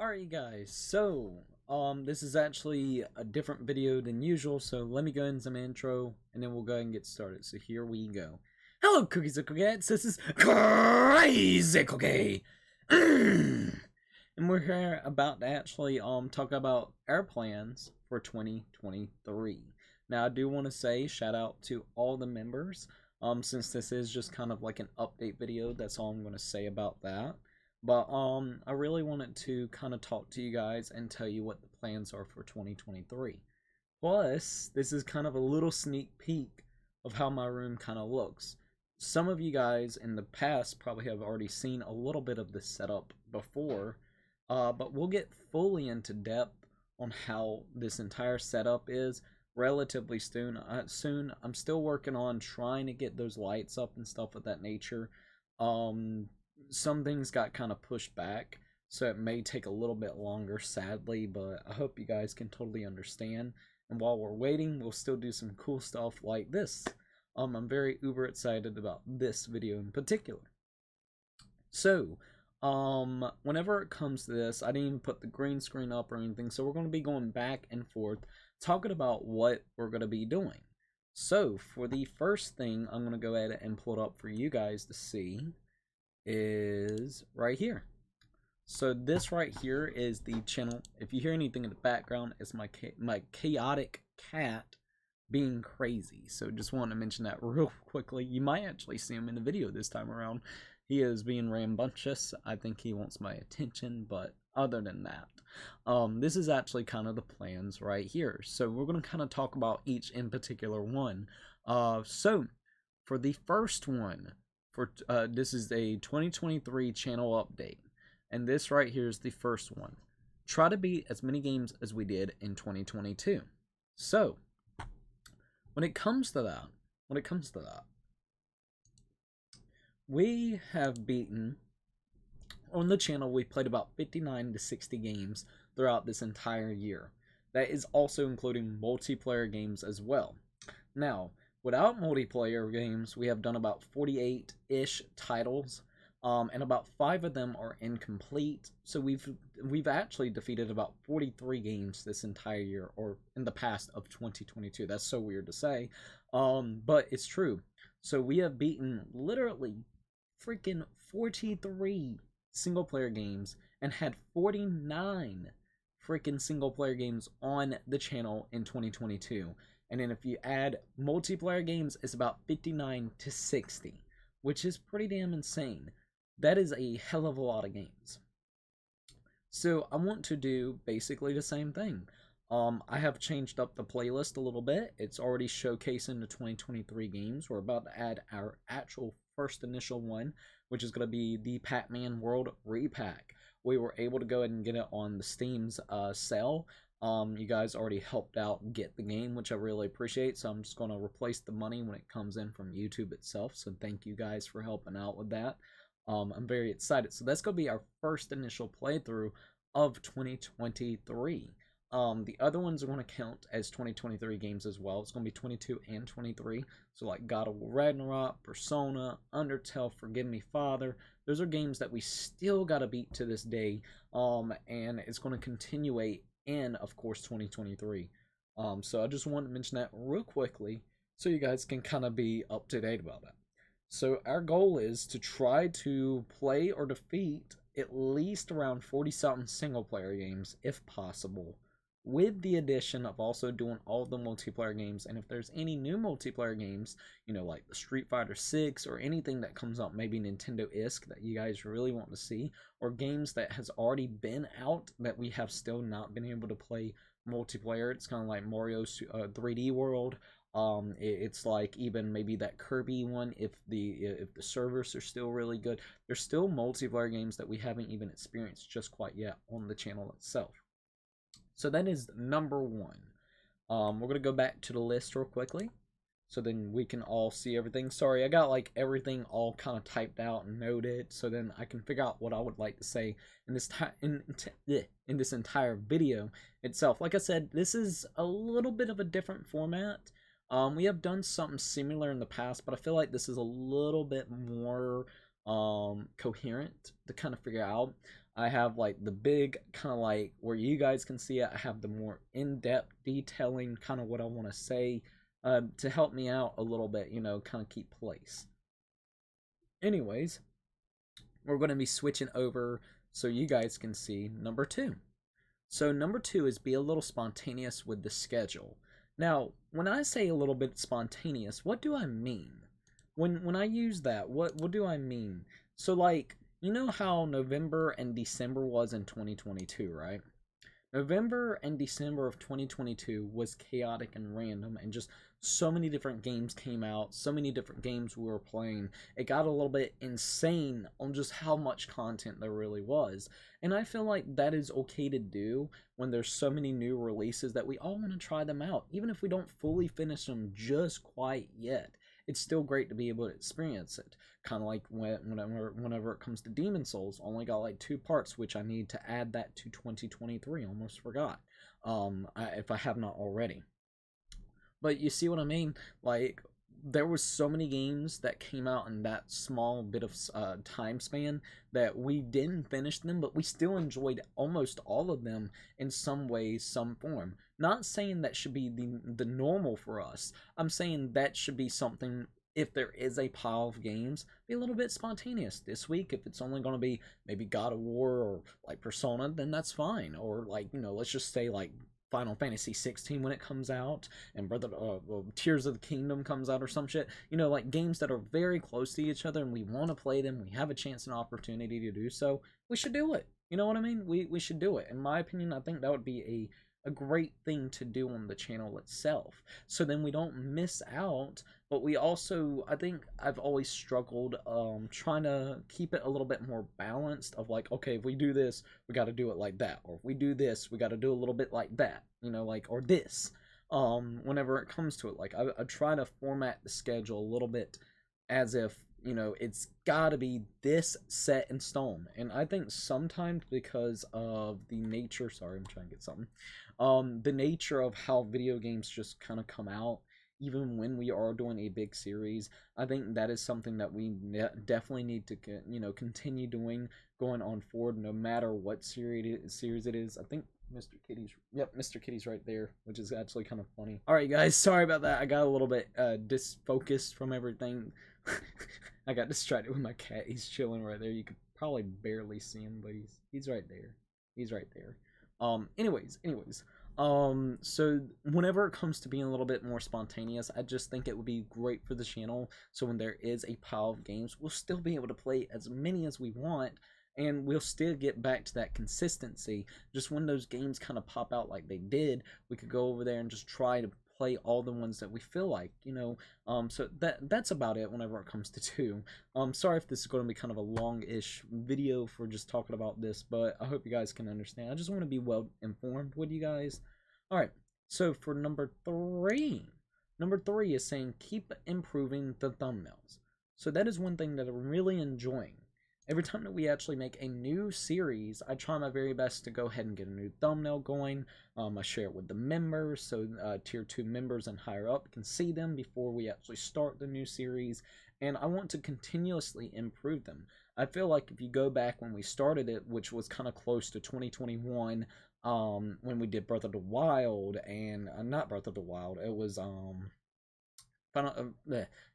Alright guys, so this is actually a different video than usual, so let me go in some intro and then we'll go ahead and get started. So here we go. Hello cookies and cookies, this is Crazy Cookie. And we're here about to actually talk about our plans for 2023. Now I do want to say shout out to all the members. Since this is just kind of like an update video, that's all I'm going to say about that. But I really wanted to kind of talk to you guys and tell you what the plans are for 2023. Plus, this is kind of a little sneak peek of how my room kind of looks. Some of you guys in the past probably have already seen a little bit of this setup before, but we'll get fully into depth on how this entire setup is relatively soon. I'm still working on trying to get those lights up and stuff of that nature. Some things got kind of pushed back, so it may take a little bit longer, sadly, but I hope you guys can totally understand. And while we're waiting, we'll still do some cool stuff like this. I'm very uber excited about this video in particular. So, whenever it comes to this, I didn't even put the green screen up or anything, so we're going to be going back and forth talking about what we're going to be doing. So, for the first thing, I'm going to go ahead and pull it up for you guys to see is right here. So this right here is the channel. If you hear anything in the background, it's my chaotic cat being crazy. So just wanted to mention that real quickly. You might actually see him in the video this time around. He is being rambunctious. I think he wants my attention, but other than that, this is actually kind of the plans right here. So we're going to kind of talk about each in particular one. So for the first one, this is a 2023 channel update, and this right here is the first one. Try to beat as many games as we did in 2022. So when it comes to that, we have beaten on the channel. We played about 59 to 60 games throughout this entire year. That is also including multiplayer games as well. Now, without multiplayer games, we have done about 48-ish titles, and about 5 of them are incomplete. So we've actually defeated about 43 games this entire year, or in the past of 2022. That's so weird to say, but it's true. So we have beaten literally freaking 43 single-player games and had 49 freaking single-player games on the channel in 2022. And then if you add multiplayer games, it's about 59 to 60, which is pretty damn insane. That is a hell of a lot of games. So I want to do basically the same thing. I have changed up the playlist a little bit. It's already showcasing the 2023 games. We're about to add our actual first initial one, which is going to be the Pac-Man World Repack. We were able to go ahead and get it on the Steam's sale. You guys already helped out get the game, which I really appreciate, so I'm just going to replace the money when it comes in from YouTube itself, so thank you guys for helping out with that. I'm very excited. So that's going to be our first initial playthrough of 2023. The other ones are going to count as 2023 games as well. It's going to be 22 and 23, so like God of War Ragnarok, Persona, Undertale, Forgive Me Father. Those are games that we still got to beat to this day, and it's going to continuate in, of course, 2023. So I just wanted to mention that real quickly so you guys can kind of be up to date about that. So our goal is to try to play or defeat at least around 40-something single-player games, if possible, with the addition of also doing all the multiplayer games. And if there's any new multiplayer games, you know, like the Street Fighter 6 or anything that comes out, maybe Nintendo-esque, that you guys really want to see, or games that has already been out that we have still not been able to play multiplayer. It's kind of like Mario's 3D World. It's like even maybe that Kirby one, if the servers are still really good. There's still multiplayer games that we haven't even experienced just quite yet on the channel itself. So that is number one. We're going to go back to the list real quickly, so then we can all see everything. Sorry, I got like everything all kind of typed out and noted, so then I can figure out what I would like to say in this in this entire video itself. Like I said, this is a little bit of a different format. We have done something similar in the past, but I feel like this is a little bit more coherent to kind of figure out. I have like the big kind of like where you guys can see it. I have the more in-depth detailing kind of what I want to say to help me out a little bit, kind of keep place. Anyways, we're going to be switching over so you guys can see number two. So number two is be a little spontaneous with the schedule. Now, when I say a little bit spontaneous, what do I mean? When I use that, what do I mean? So like, you know how November and December was in 2022, right? November and December of 2022 was chaotic and random, and just so many different games came out, so many different games we were playing. It got a little bit insane on just how much content there really was. And I feel like that is okay to do when there's so many new releases that we all want to try them out, even if we don't fully finish them just quite yet. It's still great to be able to experience it. Kind of like whenever it comes to Demon Souls, only got like 2 parts, which I need to add that to 2023. Almost forgot. If I have not already. But you see what I mean? Like, there was so many games that came out in that small bit of time span that we didn't finish them, but we still enjoyed almost all of them in some way, some form. Not saying that should be the normal for us. I'm saying that should be something. If there is a pile of games, be a little bit spontaneous this week. If it's only going to be maybe God of War or like Persona, then that's fine. Or like, let's just say like Final Fantasy 16 when it comes out, and Tears of the Kingdom comes out or some shit. Like games that are very close to each other, and we want to play them. We have a chance and opportunity to do so. We should do it. You know what I mean? We should do it. In my opinion, I think that would be a great thing to do on the channel itself. So then we don't miss out, but we also, I think I've always struggled trying to keep it a little bit more balanced of like, okay, if we do this, we got to do it like that. Or if we do this, we got to do a little bit like that, like, or this. Whenever it comes to it, like I try to format the schedule a little bit as if it's gotta be this set in stone. And I think sometimes because of the nature, sorry, I'm trying to get something, the nature of how video games just kind of come out, even when we are doing a big series, I think that is something that we definitely need to continue doing going on forward, no matter what series it is. I think Mr. Kitty's right there, which is actually kind of funny. All right, guys, sorry about that. I got a little bit disfocused from everything. I got distracted with my cat. He's chilling right there. You could probably barely see him, but he's right there. He's right there. Anyways. So whenever it comes to being a little bit more spontaneous, I just think it would be great for the channel. So when there is a pile of games, we'll still be able to play as many as we want, and we'll still get back to that consistency. Just when those games kind of pop out like they did, we could go over there and just try to play all the ones that we feel like, so that's about it whenever it comes to two. Sorry if this is going to be kind of a long-ish video for just talking about this, but I hope you guys can understand. I just want to be well informed with you guys. All right, so for number three is saying keep improving the thumbnails. So that is one thing that I'm really enjoying. Every time that we actually make a new series, I try my very best to go ahead and get a new thumbnail going. I share it with the members, so tier 2 members and higher up can see them before we actually start the new series, and I want to continuously improve them. I feel like if you go back when we started it, which was kind of close to 2021, when we did Breath of the Wild, and not Breath of the Wild, it was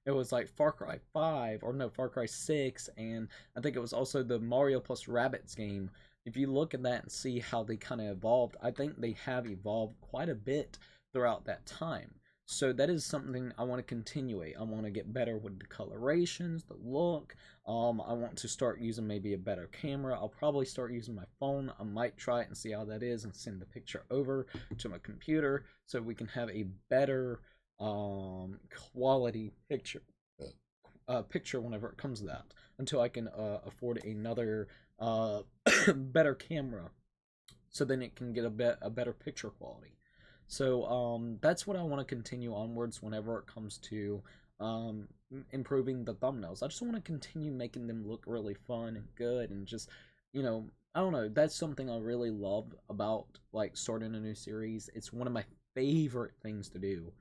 it was like Far Cry 5, or no, Far Cry 6, and I think it was also the Mario plus Rabbids game. If you look at that and see how they kind of evolved, I think they have evolved quite a bit throughout that time. So that is something I want to continue. I want to get better with the colorations, the look. I want to start using maybe a better camera. I'll probably start using my phone. I might try it and see how that is and send the picture over to my computer so we can have a better quality picture whenever it comes to that, until I can afford another better camera, so then it can get a better picture quality. So that's what I want to continue onwards whenever it comes to improving the thumbnails. I just want to continue making them look really fun and good, and just, I don't know, that's something I really love about like starting a new series. It's one of my favorite things to do,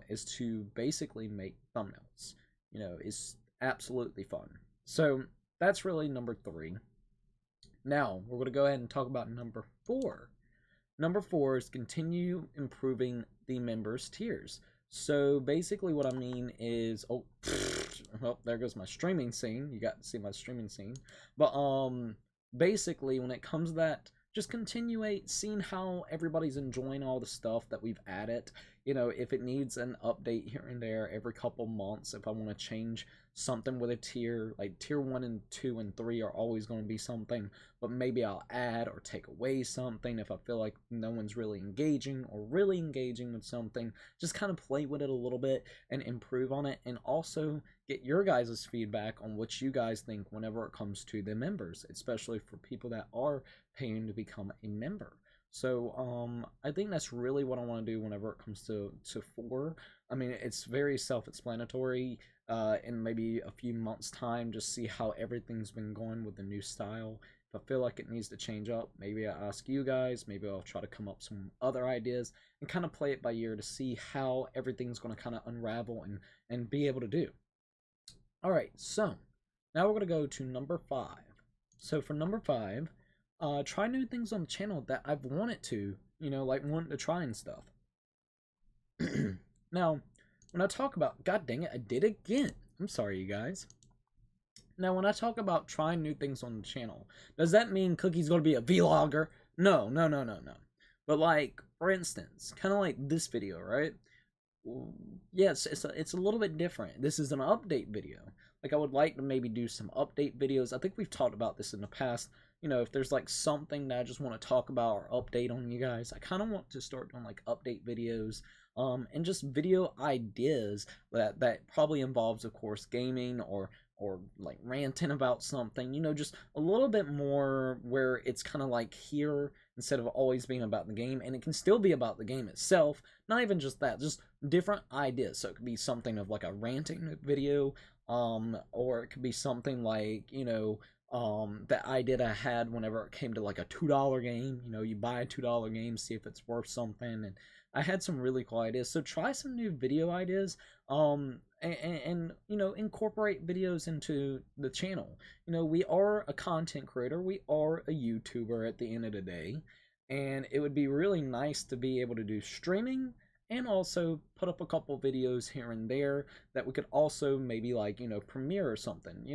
is to basically make thumbnails. It's absolutely fun. So that's really number three. Now, we're going to go ahead and talk about number 4. Number 4 is continue improving the members' tiers. So basically what I mean is, oh, well, there goes my streaming scene. You got to see my streaming scene. But basically when it comes to that, just continuate seeing how everybody's enjoying all the stuff that we've added. You know, if it needs an update here and there every couple months, if I want to change something with a tier, like tier 1 and 2 and 3 are always going to be something, but maybe I'll add or take away something if I feel like no one's really engaging or really engaging with something. Just kind of play with it a little bit and improve on it, and also get your guys' feedback on what you guys think whenever it comes to the members, especially for people that are paying to become a member. So I think that's really what I want to do whenever it comes to 4. I mean, it's very self-explanatory. In maybe a few months' time, just see how everything's been going with the new style. If I feel like it needs to change up, maybe I'll ask you guys. Maybe I'll try to come up some other ideas and kind of play it by ear to see how everything's going to kind of unravel and be able to do. All right, so now we're going to go to number 5. So for number 5, try new things on the channel that I've wanted to, like wanting to try and stuff. Now, when I talk about, god dang it, I did it again. I'm sorry, you guys. Now, when I talk about trying new things on the channel, does that mean Cookie's going to be a vlogger? No. But like, for instance, kind of like this video, right? Yes, it's a little bit different. This is an update video. Like, I would like to maybe do some update videos. I think we've talked about this in the past. If there's like something that I just want to talk about or update on you guys, I kind of want to start doing like update videos, and just video ideas that probably involves, of course, gaming or like ranting about something, just a little bit more where it's kind of like here instead of always being about the game, and it can still be about the game itself. Not even just that, just different ideas. So it could be something of like a ranting video, or it could be something like, that idea I had whenever it came to like a $2 game. You buy a $2 game, see if it's worth something, and I had some really cool ideas. So try some new video ideas, and incorporate videos into the channel. We are a content creator, we are a YouTuber at the end of the day, and it would be really nice to be able to do streaming and also put up a couple videos here and there that we could also maybe like, premiere or something,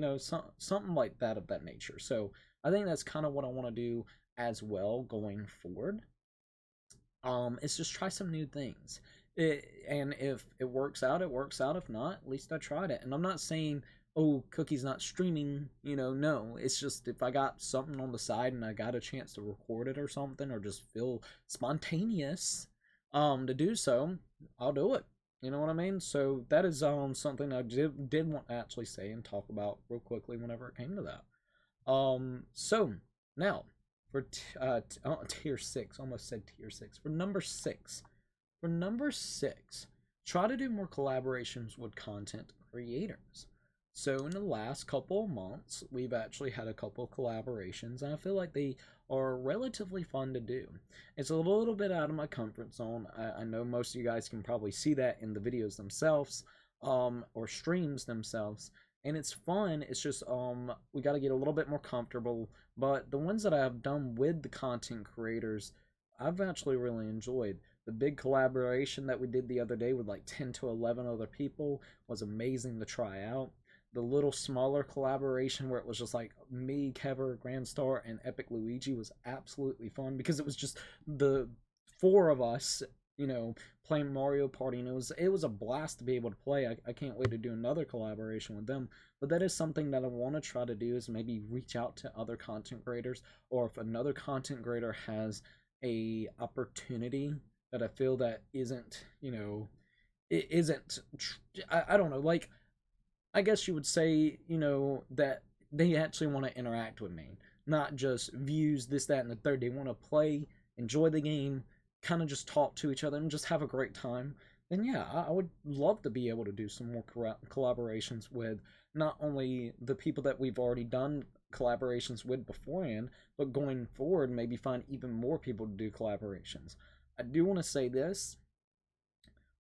something like that of that nature. So I think that's kind of what I want to do as well going forward. It's just try some new things. And if it works out, it works out. If not, at least I tried it. And I'm not saying, oh, Cookie's not streaming, no. It's just if I got something on the side and I got a chance to record it or something, or just feel spontaneous to do so, I'll do it. You know what I mean? So that is something I did want to actually say and talk about real quickly whenever it came to that. So now for tier 6, almost said tier 6. For number 6, try to do more collaborations with content creators. So in the last couple of months, we've actually had a couple of collaborations, and I feel like they are relatively fun to do. It's a little bit out of my comfort zone. I know most of you guys can probably see that in the videos themselves, or streams themselves, and it's fun. It's just we got to get a little bit more comfortable. But the ones that I've done with the content creators, I've actually really enjoyed. The big collaboration that we did the other day with like 10 to 11 other people was amazing to try out. The little smaller collaboration where it was just like me, Kever, Grandstar, and Epic Luigi was absolutely fun because it was just the 4 of us, playing Mario Party, and it was a blast to be able to play. I can't wait to do another collaboration with them. But that is something that I want to try to do, is maybe reach out to other content creators, or if another content creator has a opportunity that I feel that isn't, it isn't, I don't know, like, I guess you would say, that they actually want to interact with me, not just views, this, that, and the third. They want to play, enjoy the game, kind of just talk to each other and just have a great time. Then yeah, I would love to be able to do some more collaborations with not only the people that we've already done collaborations with beforehand, but going forward, maybe find even more people to do collaborations. I do want to say this.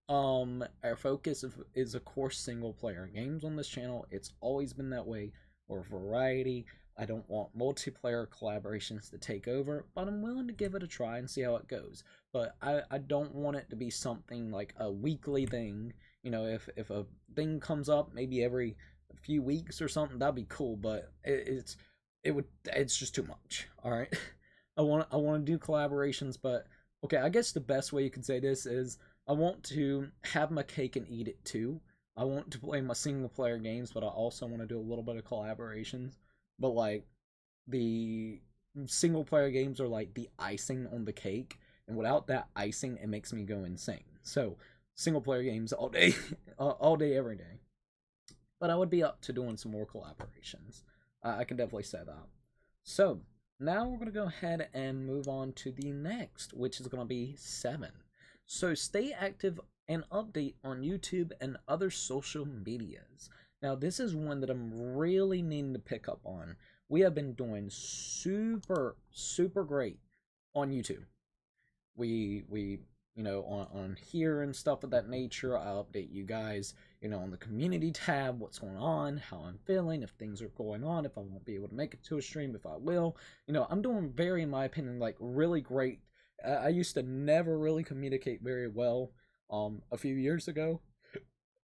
Our focus is of course single player games on this channel. It's always been that way. Or variety. I don't want multiplayer collaborations to take over, but I'm willing to give it a try and see how it goes. But I don't want it to be something like a weekly thing. If a thing comes up maybe every few weeks or something, that'd be cool. But it's just too much. All right, I want to do collaborations, but okay, I guess the best way you could say this is I want to have my cake and eat it too. I want to play my single player games, but I also want to do a little bit of collaborations. But like the single player games are like the icing on the cake, and without that icing, it makes me go insane. So single player games all day, all day, every day. But I would be up to doing some more collaborations. I can definitely say that. So now we're gonna go ahead and move on to the next, which is gonna be 7. So stay active and update on YouTube and other social medias. Now this is one that I'm really needing to pick up on. We have been doing super great on YouTube. We on here and stuff of that nature. I'll update you guys, on the community tab, what's going on, how I'm feeling, if things are going on, if I won't be able to make it to a stream, if I will. I'm doing very, in my opinion, like really great. I used to never really communicate very well a few years ago.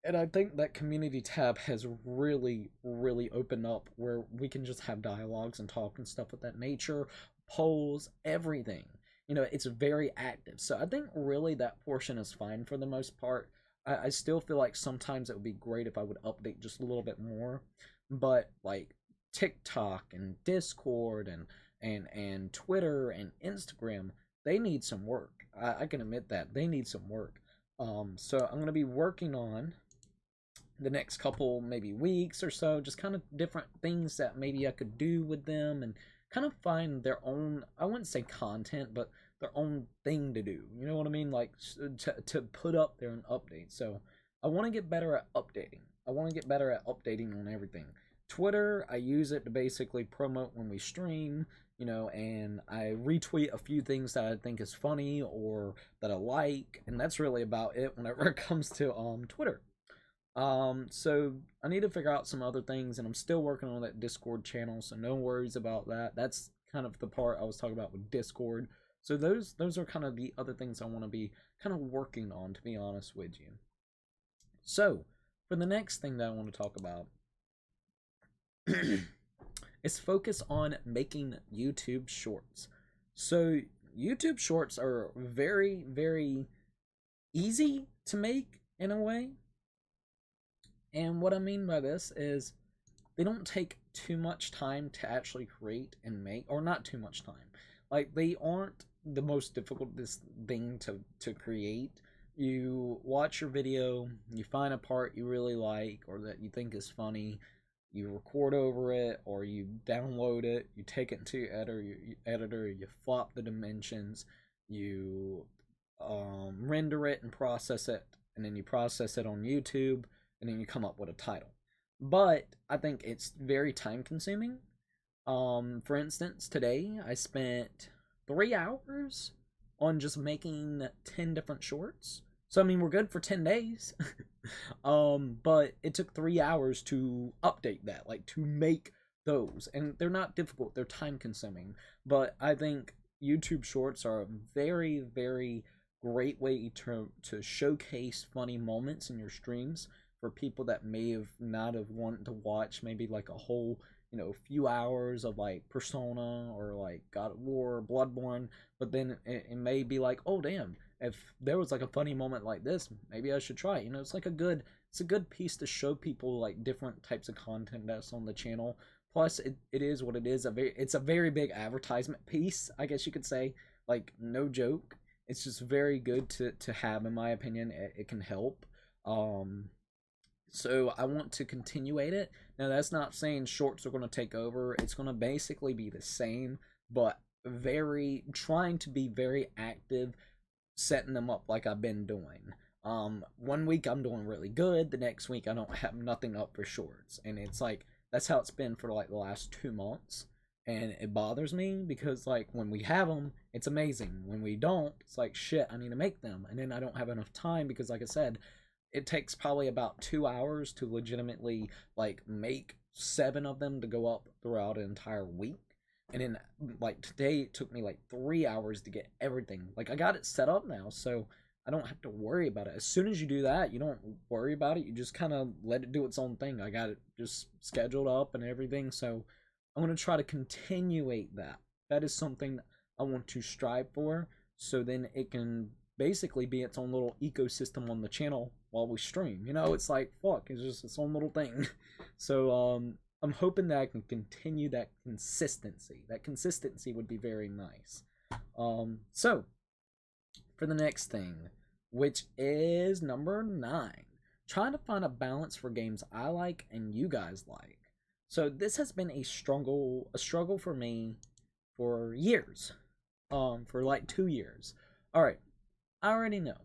And I think that community tab has really opened up where we can just have dialogues and talk and stuff of that nature, polls, everything. It's very active. So I think really that portion is fine for the most part. I still feel like sometimes it would be great if I would update just a little bit more. But like TikTok and Discord and Twitter and Instagram, they need some work. I can admit that. They need some work. So I'm going to be working on the next couple maybe weeks or so, just kind of different things that maybe I could do with them and kind of find their own, I wouldn't say content, but their own thing to do. You know what I mean? Like to put up there and update. So I want to get better at updating. I want to get better at updating on everything. Twitter, I use it to basically promote when we stream, and I retweet a few things that I think is funny or that I like, and that's really about it whenever it comes to Twitter. So I need to figure out some other things, and I'm still working on that Discord channel, so no worries about that. That's kind of the part I was talking about with Discord. So those are kind of the other things I want to be kind of working on, to be honest with you. So for the next thing that I want to talk about is focus on making YouTube shorts. So YouTube shorts are very easy to make in a way. And what I mean by this is they don't take too much time to actually create and make, or not too much time. Like they aren't the most difficult thing to create. You watch your video, you find a part you really like or that you think is funny, you record over it or you download it, you take it into your editor, you flop the dimensions, you render it and process it, and then you process it on YouTube, and then you come up with a title. But I think it's very time consuming. For instance, today I spent 3 hours on just making 10 different shorts. So I mean, we're good for 10 days. But it took 3 hours to update that, like to make those. And they're not difficult, they're time consuming. But I think YouTube shorts are a very great way to showcase funny moments in your streams for people that may have not have wanted to watch maybe like a whole few hours of like Persona or like God of War, Bloodborne, but then it may be like, oh damn, if there was like a funny moment like this, maybe I should try it. It's like it's a good piece to show people like different types of content that's on the channel. Plus it is what it is. It's a very big advertisement piece, I guess you could say. Like no joke. It's just very good to have, in my opinion. It can help. So I want to continuate it. Now that's not saying shorts are going to take over. It's going to basically be the same, but trying to be very active, setting them up like I've been doing. 1 week I'm doing really good. The next week I don't have nothing up for shorts, and it's like that's how it's been for like the last 2 months. And it bothers me because like when we have them, it's amazing. When we don't, it's like shit, I need to make them, and then I don't have enough time because like I said, it takes probably about 2 hours to legitimately like make 7 of them to go up throughout an entire week. And then, like, today it took me like 3 hours to get everything. Like, I got it set up now, so I don't have to worry about it. As soon as you do that, you don't worry about it. You just kind of let it do its own thing. I got it just scheduled up and everything, so I'm going to try to continuate that. That is something I want to strive for, so then it can basically be its own little ecosystem on the channel while we stream. It's like, fuck, it's just its own little thing. So, I'm hoping that I can continue that consistency. That consistency would be very nice. So, for the next thing, which is number 9, trying to find a balance for games I like and you guys like. So this has been a struggle for me for years. For like 2 years. Alright, I already know.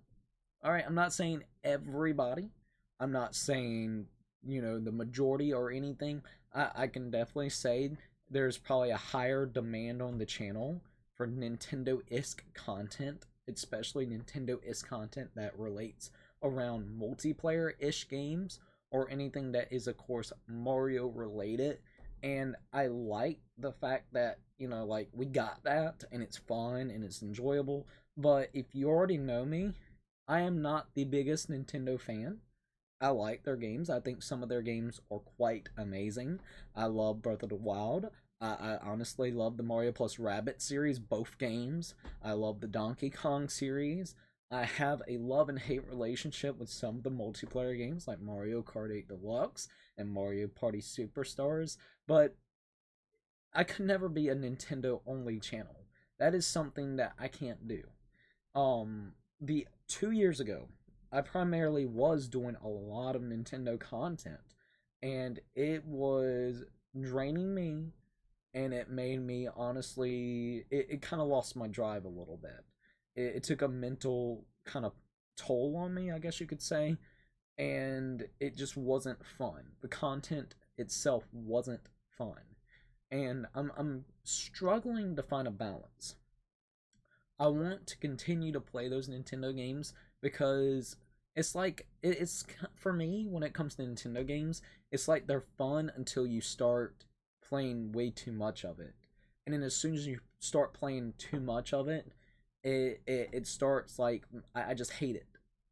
Alright, I'm not saying everybody. I'm not saying, the majority or anything. I can definitely say there's probably a higher demand on the channel for Nintendo-esque content, especially Nintendo-esque content that relates around multiplayer-ish games or anything that is, of course, Mario related. And I like the fact that, like, we got that and it's fun and it's enjoyable. But if you already know me, I am not the biggest Nintendo fan. I like their games. I think some of their games are quite amazing. I love Breath of the Wild. I honestly love the Mario plus Rabbit series, both games. I love the Donkey Kong series. I have a love and hate relationship with some of the multiplayer games like Mario Kart 8 Deluxe and Mario Party Superstars, but I could never be a Nintendo only channel. That is something that I can't do. The 2 years ago, I primarily was doing a lot of Nintendo content, and it was draining me, and it made me, honestly, it kind of lost my drive a little bit. It took a mental kind of toll on me, I guess you could say, and it just wasn't fun. The content itself wasn't fun, and I'm struggling to find a balance. I want to continue to play those Nintendo games because it's like it's for me when it comes to Nintendo games, it's like they're fun until you start playing way too much of it. And then as soon as you start playing too much of it, it starts like I just hate it.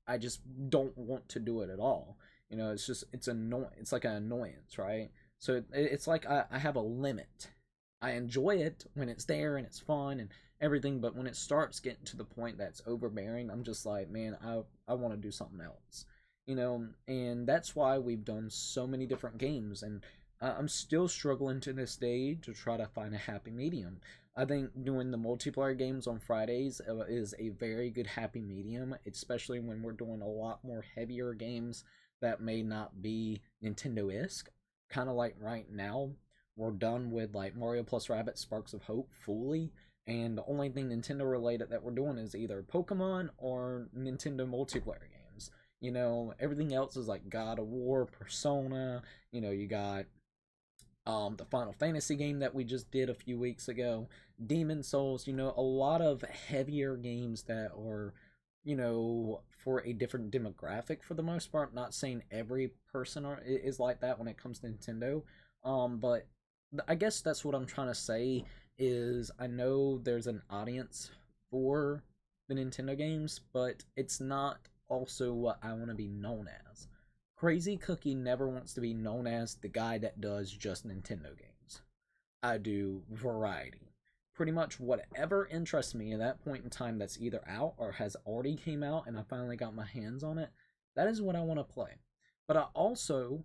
I just don't want to do it at all. It's annoying. It's like an annoyance, right? So it's like I have a limit. I enjoy it when it's there and it's fun and everything, but when it starts getting to the point that's overbearing, I'm just like, man, I want to do something else. And that's why we've done so many different games, and I'm still struggling to this day to try to find a happy medium. I think doing the multiplayer games on Fridays is a very good happy medium, especially when we're doing a lot more heavier games that may not be Nintendo-esque. Kind of like right now, we're done with like Mario plus Rabbit Sparks of Hope fully, and the only thing Nintendo related that we're doing is either Pokemon or Nintendo multiplayer games. Everything else is like God of War, Persona, you got the Final Fantasy game that we just did a few weeks ago, Demon Souls, a lot of heavier games that are, for a different demographic for the most part. Not saying every person is like that when it comes to Nintendo, but I guess that's what I'm trying to say is I know there's an audience for the Nintendo games, but it's not also what I want to be known as. Crazy Cookie never wants to be known as the guy that does just Nintendo games. I do variety. Pretty much whatever interests me at that point in time that's either out or has already came out and I finally got my hands on it, that is what I want to play. But I also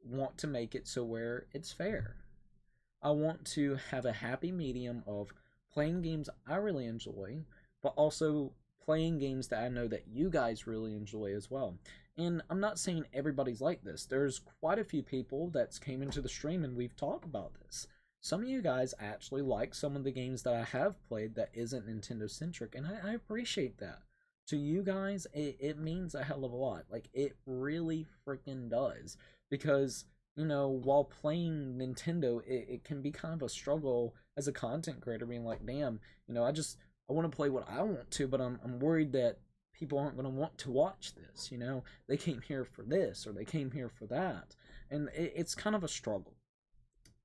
want to make it so where it's fair. I want to have a happy medium of playing games I really enjoy, but also playing games that I know that you guys really enjoy as well. And I'm not saying everybody's like this. There's quite a few people that's came into the stream and we've talked about this. Some of you guys actually like some of the games that I have played that isn't Nintendo centric, and I appreciate that. To you guys, it means a hell of a lot. Like, it really freaking does. Because, while playing Nintendo, it can be kind of a struggle as a content creator, being like, damn, I want to play what I want to, but I'm worried that people aren't going to want to watch this, They came here for this, or they came here for that. And it's kind of a struggle.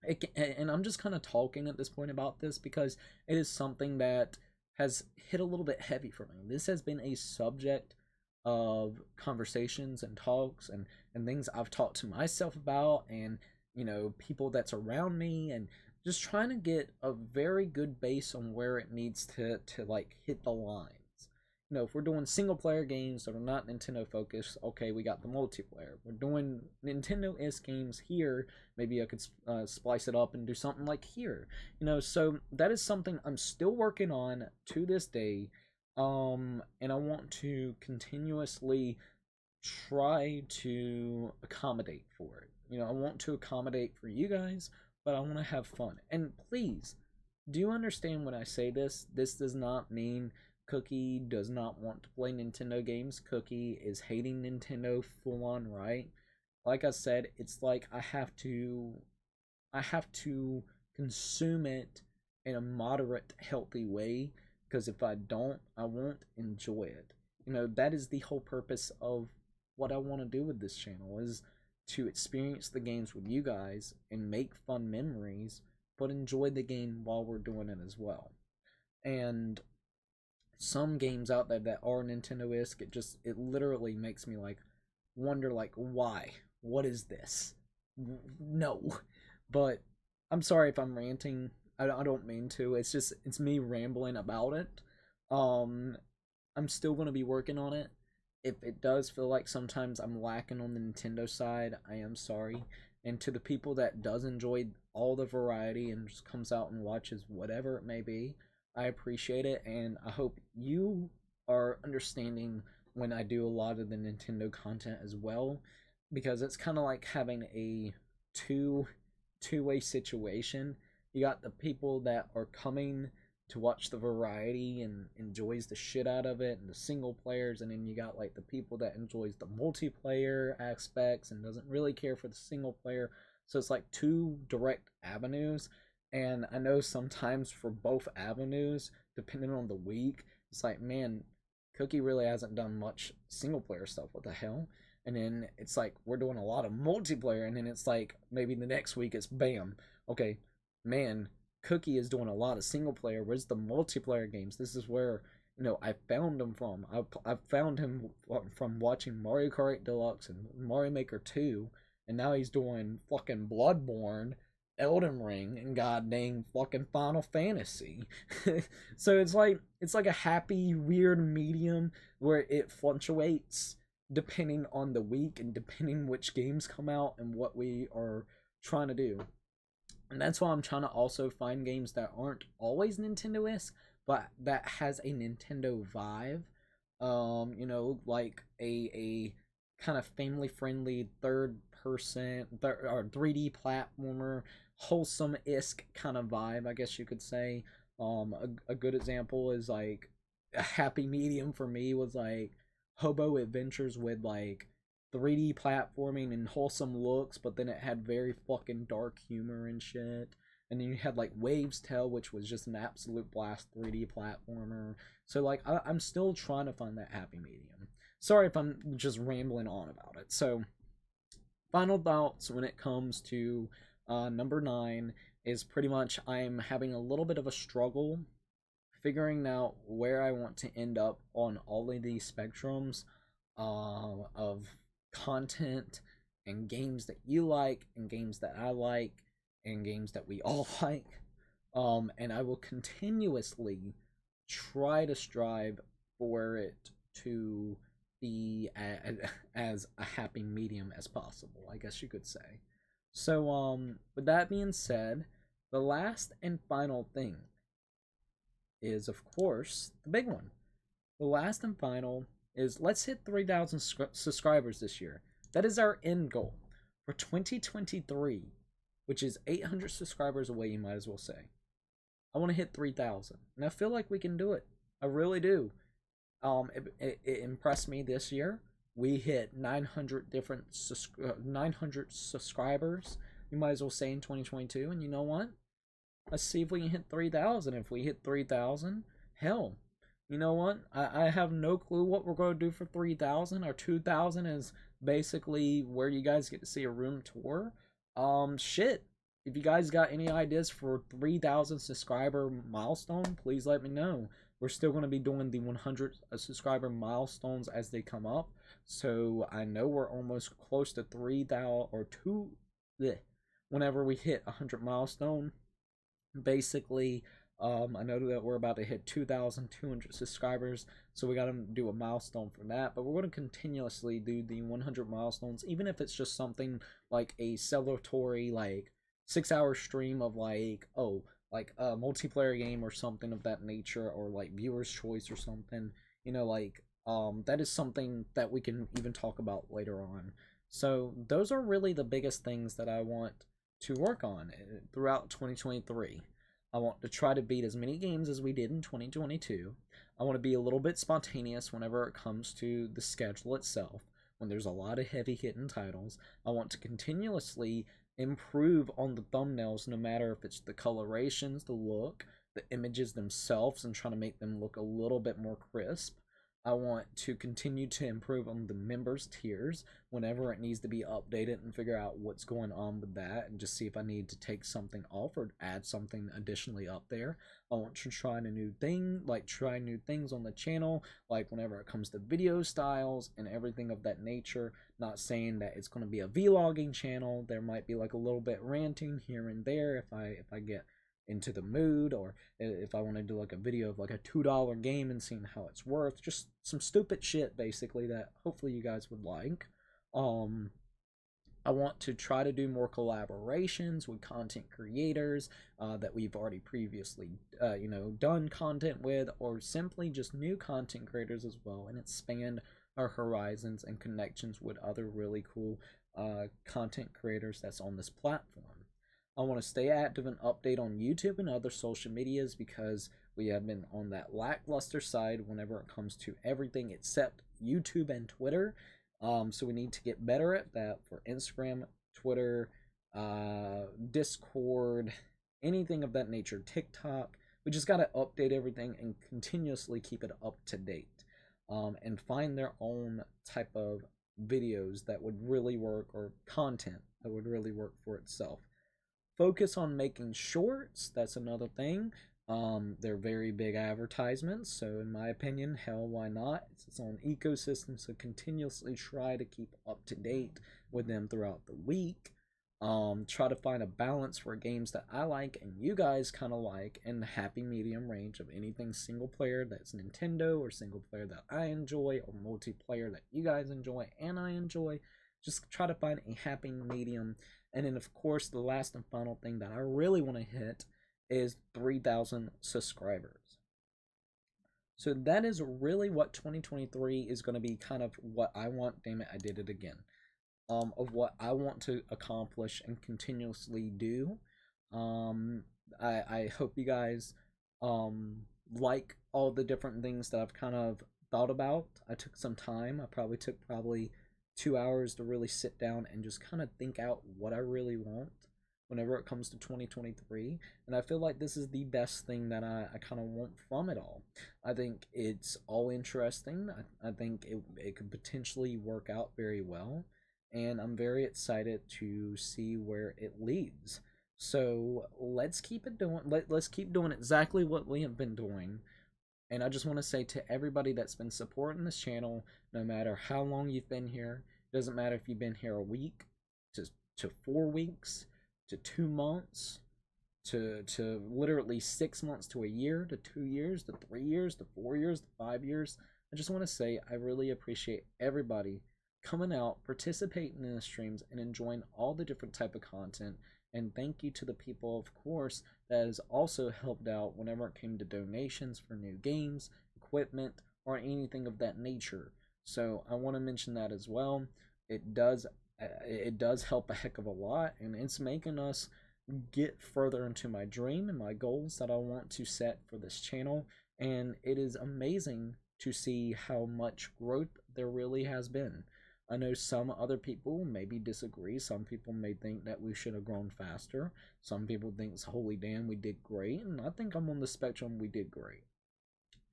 And I'm just kind of talking at this point about this because it is something that has hit a little bit heavy for me. This has been a subject of conversations and talks and things I've talked to myself about, and people that's around me, and just trying to get a very good base on where it needs to like hit the lines. If we're doing single player games that are not Nintendo focused, okay, we got the multiplayer. We're doing Nintendo-ish games here, maybe I could splice it up and do something like here. So that is something I'm still working on to this day. And I want to continuously try to accommodate for it. I want to accommodate for you guys, but I want to have fun. And please, do you understand when I say this? This does not mean Cookie does not want to play Nintendo games. Cookie is hating Nintendo full on, right? Like I said, it's like I have to consume it in a moderate, healthy way, because if I don't, I won't enjoy it. That is the whole purpose of what I want to do with this channel, is to experience the games with you guys and make fun memories, but enjoy the game while we're doing it as well. And some games out there that are Nintendo-esque, it literally makes me like wonder, like, why? What is this? No. But I'm sorry if I'm ranting. I don't mean to. It's me rambling about it. Um I'm still going to be working on it. If it does feel like sometimes I'm lacking on the Nintendo side, I am sorry. And to the people that does enjoy all the variety and just comes out and watches whatever it may be, I appreciate it, and I hope you are understanding when I do a lot of the Nintendo content as well, because it's kind of like having a two-way situation. You got the people that are coming to watch the variety and enjoys the shit out of it, and the single players, and then you got like the people that enjoys the multiplayer aspects and doesn't really care for the single player. So it's like two direct avenues. And I know sometimes for both avenues, depending on the week, it's like, man, Cookie really hasn't done much single player stuff. What the hell? And then it's like we're doing a lot of multiplayer, and then it's like maybe the next week it's bam, okay, man, Cookie is doing a lot of single player. Where's the multiplayer games? This is where I found him from. I found him from watching Mario Kart Deluxe and Mario Maker 2, and now he's doing fucking Bloodborne, Elden Ring, and god dang fucking Final Fantasy. So it's like a happy weird medium where it fluctuates depending on the week and depending which games come out and what we are trying to do. And that's why I'm trying to also find games that aren't always Nintendo-esque, but that has a Nintendo vibe. Like a kind of family-friendly third-person or 3D platformer, wholesome-esque kind of vibe, I guess you could say. A good example is like a happy medium for me was like Hobo Adventures, with like 3D platforming and wholesome looks, but then it had very fucking dark humor and shit. And then you had like Waves Tale, which was just an absolute blast 3D platformer. So like I'm still trying to find that happy medium. Sorry if I'm just rambling on about it. So final thoughts when it comes to number 9 is pretty much I'm having a little bit of a struggle figuring out where I want to end up on all of these spectrums of content and games that you like and games that I like and games that we all like. And I will continuously try to strive for it to be as a happy medium as possible, I guess you could say. So, with that being said, the last and final thing is, of course, the big one. The last and final is let's hit 3,000 subscribers this year. That is our end goal for 2023, which is 800 subscribers away, you might as well say. I want to hit 3,000, and I feel like we can do it. I really do. It impressed me this year. We hit 900 subscribers, you might as well say, in 2022, and you know what? Let's see if we can hit 3,000. If we hit 3,000, hell, you know what? I have no clue what we're going to do for 3,000. Our 2,000 is basically where you guys get to see a room tour. Shit. if you guys got any ideas for 3,000 subscriber milestone, please let me know. We're still going to be doing the 100 subscriber milestones as they come up. So I know we're almost close to 3,000 or 2. Bleh, whenever we hit 100 milestone, basically, I know that we're about to hit 2,200 subscribers, so we got to do a milestone for that. But we're going to continuously do the 100 milestones, even if it's just something like a celebratory, like 6-hour stream of like, oh, like a multiplayer game or something of that nature, or like viewer's choice or something. Like that is something that we can even talk about later on. So those are really the biggest things that I want to work on throughout 2023. I want to try to beat as many games as we did in 2022. I want to be a little bit spontaneous whenever it comes to the schedule itself, when there's a lot of heavy hitting titles. I want to continuously improve on the thumbnails, no matter if it's the colorations, the look, the images themselves, and trying to make them look a little bit more crisp. I want to continue to improve on the members tiers whenever it needs to be updated, and figure out what's going on with that, and just see if I need to take something off or add something additionally up there. I want to try a new thing, like try new things on the channel, like whenever it comes to video styles and everything of that nature. Not saying that it's going to be a vlogging channel. There might be like a little bit ranting here and there if I get into the mood, or if I want to do like a video of like a $2 game and seeing how it's worth. Just some stupid shit basically that hopefully you guys would like. I want to try to do more collaborations with content creators that we've already previously done content with, or simply just new content creators as well, and expand our horizons and connections with other really cool content creators that's on this platform. I want to stay active and update on YouTube and other social medias, because we have been on that lackluster side whenever it comes to everything except YouTube and Twitter. So we need to get better at that for Instagram, Twitter, Discord, anything of that nature, TikTok. We just got to update everything and continuously keep it up to date, and find their own type of videos that would really work, or content that would really work for itself. Focus on making shorts. That's another thing. They're very big advertisements, so in my opinion, hell, why not? It's its own ecosystem, so continuously try to keep up to date with them throughout the week. Try to find a balance for games that I like and you guys kind of like, in the happy medium range of anything single player that's Nintendo, or single player that I enjoy, or multiplayer that you guys enjoy and I enjoy. Just try to find a happy medium. And then, of course, the last and final thing that I really want to hit is 3,000 subscribers. So that is really what 2023 is going to be, kind of what I want. Damn it, I did it again. Of what I want to accomplish and continuously do. I hope you guys like all the different things that I've kind of thought about. I took some time. I probably took 2 hours to really sit down and just kind of think out what I really want whenever it comes to 2023. And I feel like this is the best thing that I kind of want from it all. I think it's all interesting. I think it could potentially work out very well. And I'm very excited to see where it leads. So let's keep it doing. Let's keep doing exactly what we have been doing. And I just want to say to everybody that's been supporting this channel, no matter how long you've been here, it doesn't matter if you've been here a week, to 4 weeks, to 2 months, to literally 6 months, to a year, to 2 years, to 3 years, to 4 years, to 5 years. I just want to say I really appreciate everybody coming out, participating in the streams, and enjoying all the different type of content. And thank you to the people, of course, that has also helped out whenever it came to donations for new games, equipment, or anything of that nature. So I want to mention that as well. It does help a heck of a lot, and it's making us get further into my dream and my goals that I want to set for this channel. And it is amazing to see how much growth there really has been. I know some other people maybe disagree. Some people may think that we should have grown faster. Some people think, holy damn, we did great. And I think I'm on the spectrum, we did great.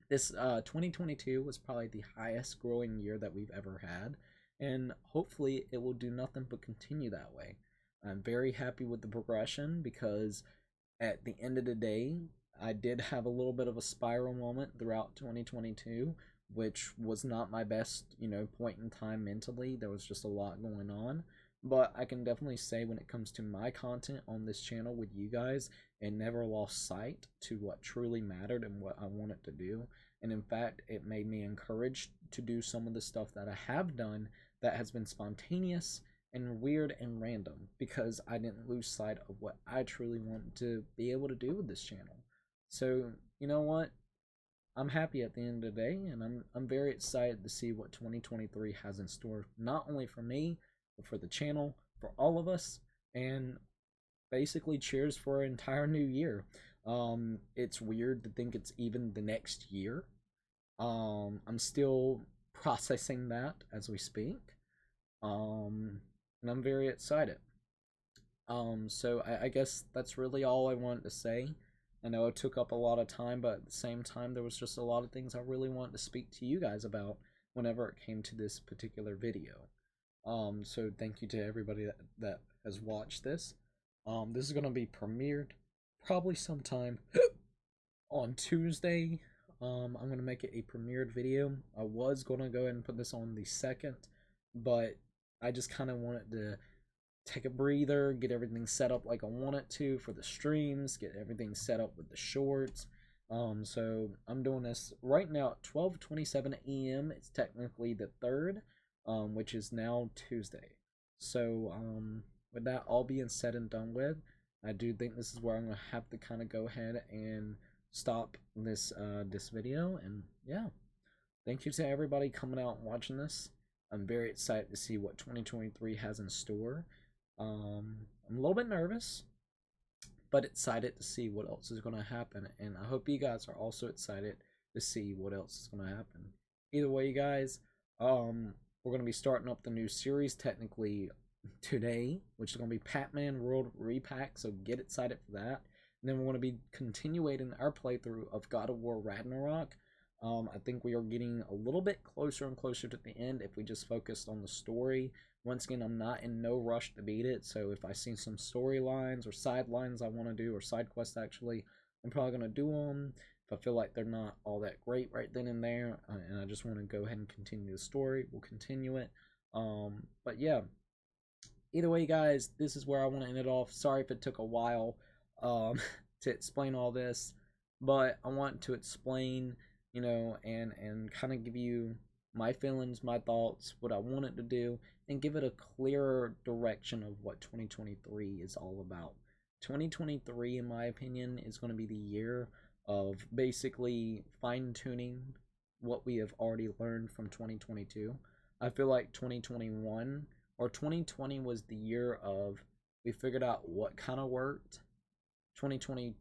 This 2022 was probably the highest growing year that we've ever had. And hopefully it will do nothing but continue that way. I'm very happy with the progression because at the end of the day, I did have a little bit of a spiral moment throughout 2022, which was not my best, point in time mentally. There was just a lot going on. But I can definitely say when it comes to my content on this channel with you guys, it never lost sight to what truly mattered and what I wanted to do. And in fact, it made me encouraged to do some of the stuff that I have done that has been spontaneous and weird and random because I didn't lose sight of what I truly want to be able to do with this channel. So, you know what? I'm happy at the end of the day, and I'm very excited to see what 2023 has in store, not only for me, but for the channel, for all of us, and basically cheers for an entire new year. It's weird to think it's even the next year. I'm still processing that as we speak. And I'm very excited. So I guess that's really all I wanted to say. I know it took up a lot of time, but at the same time, there was just a lot of things I really wanted to speak to you guys about whenever it came to this particular video. So thank you to everybody that has watched this. This is gonna be premiered probably sometime on Tuesday. I'm gonna make it a premiered video. I was gonna go ahead and put this on the 2nd, but I just kind of wanted to take a breather, get everything set up like I want it to for the streams, get everything set up with the shorts. So I'm doing this right now at 12:27 a.m. It's technically the 3rd, which is now Tuesday. So with that all being said and done with, I do think this is where I'm gonna have to kind of go ahead and stop this video. And yeah, thank you to everybody coming out and watching this. I'm very excited to see what 2023 has in store. I'm a little bit nervous, but excited to see what else is going to happen. And I hope you guys are also excited to see what else is going to happen. Either way, you guys, we're going to be starting up the new series technically today, which is going to be Pac-Man World Repack, so get excited for that. And then we're going to be continuing our playthrough of God of War Ragnarok. I think we are getting a little bit closer and closer to the end if we just focused on the story. Once again, I'm not in no rush to beat it, so if I see some storylines or sidelines I want to do, or side quests actually, I'm probably going to do them. If I feel like they're not all that great right then and there, and I just want to go ahead and continue the story, we'll continue it. But yeah, either way, guys, this is where I want to end it off. Sorry if it took a while to explain all this, but I want to explain, and kind of give you my feelings, my thoughts, what I wanted to do, and give it a clearer direction of what 2023 is all about. 2023, in my opinion, is going to be the year of basically fine-tuning what we have already learned from 2022. I feel like 2021 or 2020 was the year of we figured out what kind of worked. 2020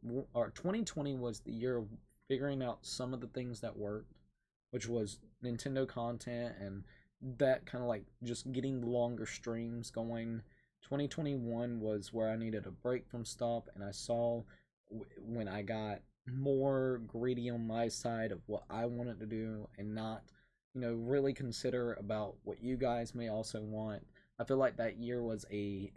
was the year of figuring out some of the things that worked, which was Nintendo content and that kind of like just getting longer streams going. 2021 was where I needed a break from stuff, and I saw when I got more greedy on my side of what I wanted to do and not, really consider about what you guys may also want. I feel like that year was a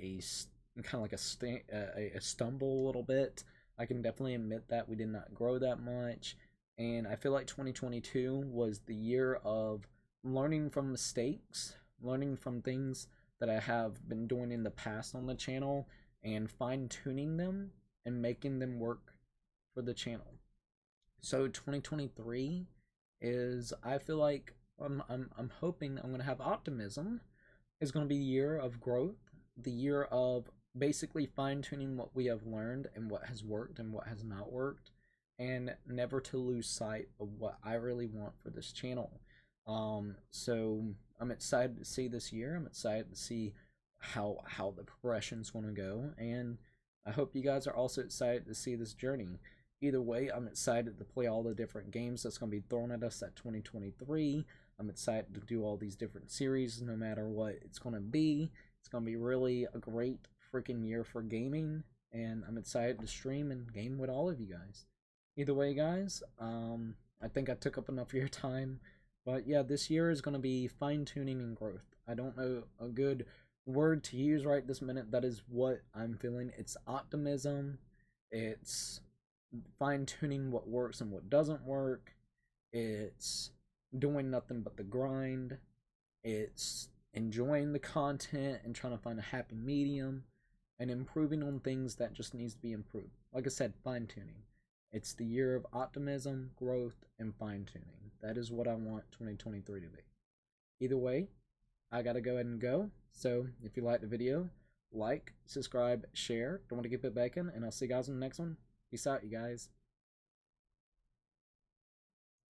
kind of like a stumble a little bit. I can definitely admit that we did not grow that much. And I feel like 2022 was the year of learning from mistakes, learning from things that I have been doing in the past on the channel, and fine-tuning them and making them work for the channel. So 2023 is, I feel like I'm hoping I'm going to have optimism. It's going to be the year of growth, the year of basically fine-tuning what we have learned and what has worked and what has not worked, and never to lose sight of what I really want for this channel. So I'm excited to see this year. I'm excited to see how the progression's going to go, and I hope you guys are also excited to see this journey. Either way, I'm excited to play all the different games that's going to be thrown at us at 2023. I'm excited to do all these different series, no matter what it's going to be. It's going to be really a great freaking year for gaming, and I'm excited to stream and game with all of you guys. Either way, guys, I think I took up enough of your time, but yeah, this year is going to be fine-tuning and growth. I don't know a good word to use right this minute. That is what I'm feeling. It's optimism. It's fine tuning what works and what doesn't work. It's doing nothing but the grind. It's enjoying the content and trying to find a happy medium and improving on things that just needs to be improved. Like I said, fine tuning. It's the year of optimism, growth, and fine tuning. That is what I want 2023 to be. Either way, I gotta go ahead and go. So if you liked the video, like, subscribe, share. Don't want to give it bacon, and I'll see you guys in the next one. Peace out, you guys.